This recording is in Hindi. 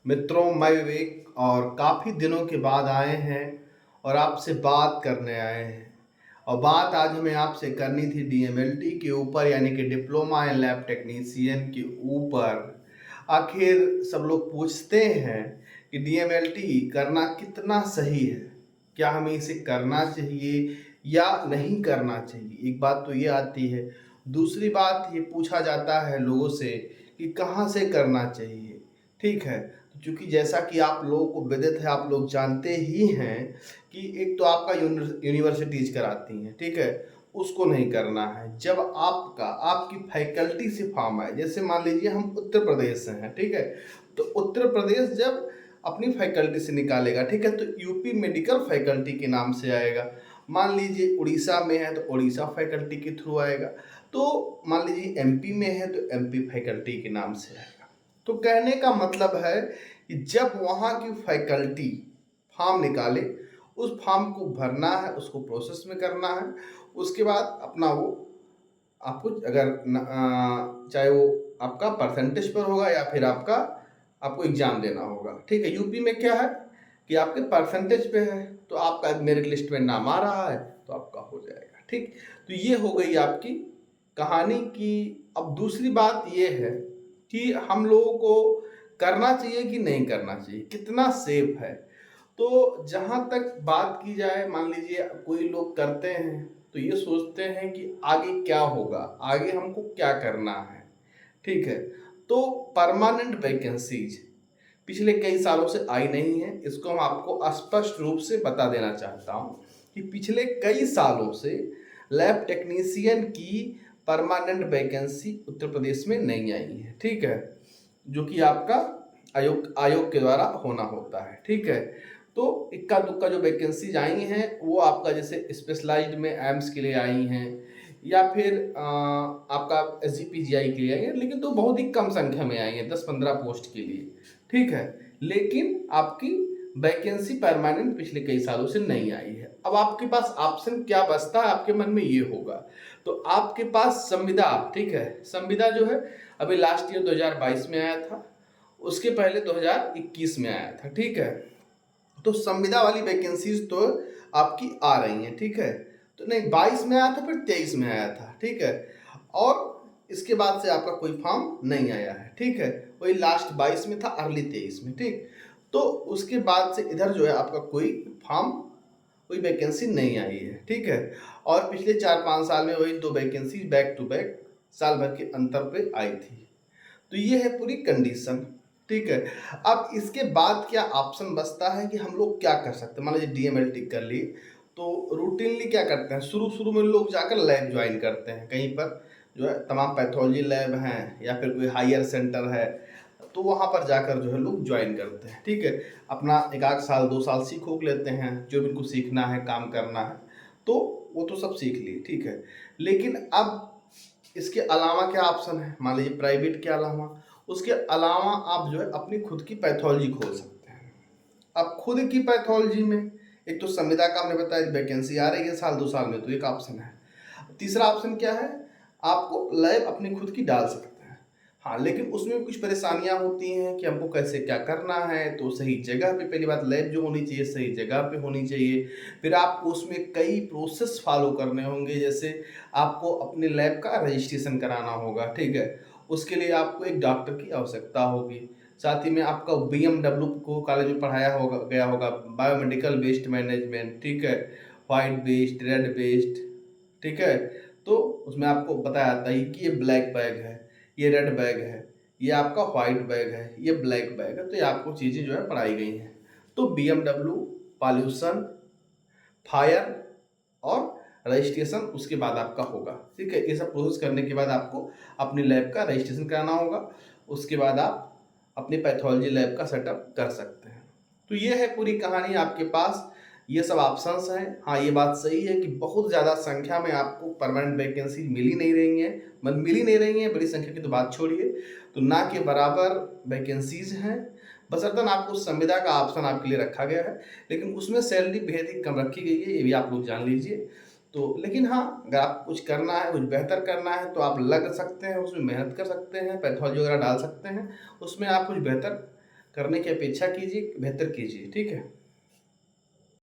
मित्रों, मैं विवेक और काफ़ी दिनों के बाद आए हैं और आपसे बात करने आए हैं। और बात आज हमें आपसे करनी थी डीएमएलटी के ऊपर, यानी कि डिप्लोमा इन लैब टेक्नीशियन के ऊपर। आखिर सब लोग पूछते हैं कि डीएमएलटी करना कितना सही है, क्या हमें इसे करना चाहिए या नहीं करना चाहिए। एक बात तो ये आती है, दूसरी बात ये पूछा जाता है लोगों से कि कहाँ से करना चाहिए। ठीक है, तो चूंकि जैसा कि आप लोगों को विदित है, आप लोग जानते ही हैं कि एक तो आपका यूनिवर्सिटीज कराती हैं, ठीक है, उसको नहीं करना है। जब आपकी फैकल्टी से फॉर्म आए, जैसे मान लीजिए हम उत्तर प्रदेश से हैं, ठीक है, तो उत्तर प्रदेश जब अपनी फैकल्टी से निकालेगा, ठीक है, तो यूपी मेडिकल फैकल्टी के नाम से आएगा। मान लीजिए उड़ीसा में है तो उड़ीसा फैकल्टी के थ्रू आएगा। तो मान लीजिए एमपी में है तो एमपी फैकल्टी के नाम से आएगा। तो कहने का मतलब है कि जब वहाँ की फैकल्टी फॉर्म निकाले, उस फॉर्म को भरना है, उसको प्रोसेस में करना है। उसके बाद अपना वो आपको अगर चाहे वो आपका परसेंटेज पर होगा या फिर आपको एग्जाम देना होगा। ठीक है, यूपी में क्या है कि आपके परसेंटेज पे है, तो आपका मेरिट लिस्ट में नाम आ रहा है तो आपका हो जाएगा। ठीक, तो ये हो गई आपकी कहानी की। अब दूसरी बात ये है कि हम लोगों को करना चाहिए कि नहीं करना चाहिए, कितना सेफ है। तो जहाँ तक बात की जाए, मान लीजिए कोई लोग करते हैं तो ये सोचते हैं कि आगे क्या होगा, आगे हमको क्या करना है। ठीक है, तो परमानेंट वैकेंसीज पिछले कई सालों से आई नहीं है, इसको हम आपको स्पष्ट रूप से बता देना चाहता हूँ कि पिछले कई सालों से लैब टेक्नीशियन की परमानेंट वैकेंसी उत्तर प्रदेश में नहीं आई है। ठीक है, जो कि आपका आयोग के द्वारा होना होता है। ठीक है, तो इक्का दुक्का जो वैकेंसीज आई हैं वो आपका जैसे स्पेशलाइज्ड में एम्स के लिए आई हैं, या फिर आपका एसजीपीजीआई के लिए आई है, लेकिन तो बहुत ही कम संख्या में आई है, 10-15 पोस्ट के लिए। ठीक है, लेकिन आपकी वैकेंसी परमानेंट पिछले कई सालों से नहीं आई है। अब आपके पास ऑप्शन क्या बचता है, आपके मन में ये होगा। तो आपके पास संविदा, ठीक है, संविदा जो है अभी लास्ट ईयर 2022 में आया था, उसके पहले 2021 में आया था। ठीक है, तो संविदा वाली वैकेंसीज तो आपकी आ रही हैं। ठीक है, तो नहीं 22 में आया था, फिर 23 में आया था। ठीक है, और इसके बाद से आपका कोई फॉर्म नहीं आया है। ठीक है, वही लास्ट 22 में था, अर्ली 23 में। ठीक, तो उसके बाद से इधर जो है आपका कोई फॉर्म, कोई वैकेंसी नहीं आई है। ठीक है, और पिछले 4-5 साल में वही 2 वैकेंसी बैक टू बैक साल भर के अंतर पे आई थी। तो ये है पूरी कंडीशन। ठीक है, अब इसके बाद क्या ऑप्शन बचता है कि हम लोग क्या कर सकते हैं। मान लीजिए डीएमएलटी कर ली, तो रूटीनली क्या करते हैं, शुरू शुरू में लोग जाकर लैब ज्वाइन करते हैं कहीं पर, जो है तमाम पैथोलॉजी लैब हैं या फिर कोई हायर सेंटर है, तो वहाँ पर जाकर जो है लोग ज्वाइन करते हैं। ठीक है, अपना 1-8 साल 2 साल सीख उख लेते हैं, जो भी उनको सीखना है, काम करना है, तो वो तो सब सीख लिए। ठीक है, लेकिन अब इसके अलावा क्या ऑप्शन है, मान लीजिए प्राइवेट के अलावा, उसके अलावा आप जो है अपनी खुद की पैथोलॉजी खोल सकते हैं। अब खुद की पैथोलॉजी में एक तो संविदा का हमने बताया वैकेंसी आ रही है साल 2 साल में, तो एक ऑप्शन है। तीसरा ऑप्शन क्या है, आपको लैब अपनी खुद की डाल सकते हैं। हाँ, लेकिन उसमें भी कुछ परेशानियां होती हैं कि हमको कैसे क्या करना है। तो सही जगह पे, पहली बात लैब जो होनी चाहिए सही जगह पे होनी चाहिए। फिर आपको उसमें कई प्रोसेस फॉलो करने होंगे, जैसे आपको अपने लैब का रजिस्ट्रेशन कराना होगा। ठीक है, उसके लिए आपको एक डॉक्टर की आवश्यकता होगी। साथ ही में आपका बीएमडब्ल्यू को कॉलेज में पढ़ाया होगा गया होगा, बायोमेडिकल वेस्ट मैनेजमेंट। ठीक है, वाइट वेस्ट, रेड वेस्ट। ठीक है, तो उसमें आपको बताया जाता है कि ये ब्लैक बैग है, ये रेड बैग है, ये आपका वाइट बैग है, ये ब्लैक बैग है। तो ये आपको चीज़ें जो है पढ़ाई गई हैं। तो बीएमडब्ल्यू, पॉल्यूशन, फायर और रजिस्ट्रेशन उसके बाद आपका होगा। ठीक है, ये सब प्रोसेस करने के बाद आपको अपनी लैब का रजिस्ट्रेशन कराना होगा। उसके बाद आप अपनी पैथोलॉजी लैब का सेटअप कर सकते हैं। तो ये है पूरी कहानी आपके पास, ये सब ऑप्शंस हैं। हाँ, ये बात सही है कि बहुत ज़्यादा संख्या में आपको परमानेंट वैकेंसी मिल ही नहीं रही हैं, मिल ही नहीं रही हैं, बड़ी संख्या की तो बात छोड़िए, तो ना के बराबर वैकेंसीज हैं। बशर्तन आपको संविदा का ऑप्शन आपके लिए रखा गया है, लेकिन उसमें सैलरी बेहद ही कम रखी गई है, ये भी आप लोग जान लीजिए। तो लेकिन हाँ, अगर आप कुछ करना है, कुछ बेहतर करना है, तो आप लग सकते हैं, उसमें मेहनत कर सकते हैं, पैथोलॉजी वगैरह डाल सकते हैं, उसमें आप कुछ बेहतर करने की अपेक्षा कीजिए, बेहतर कीजिए, ठीक है?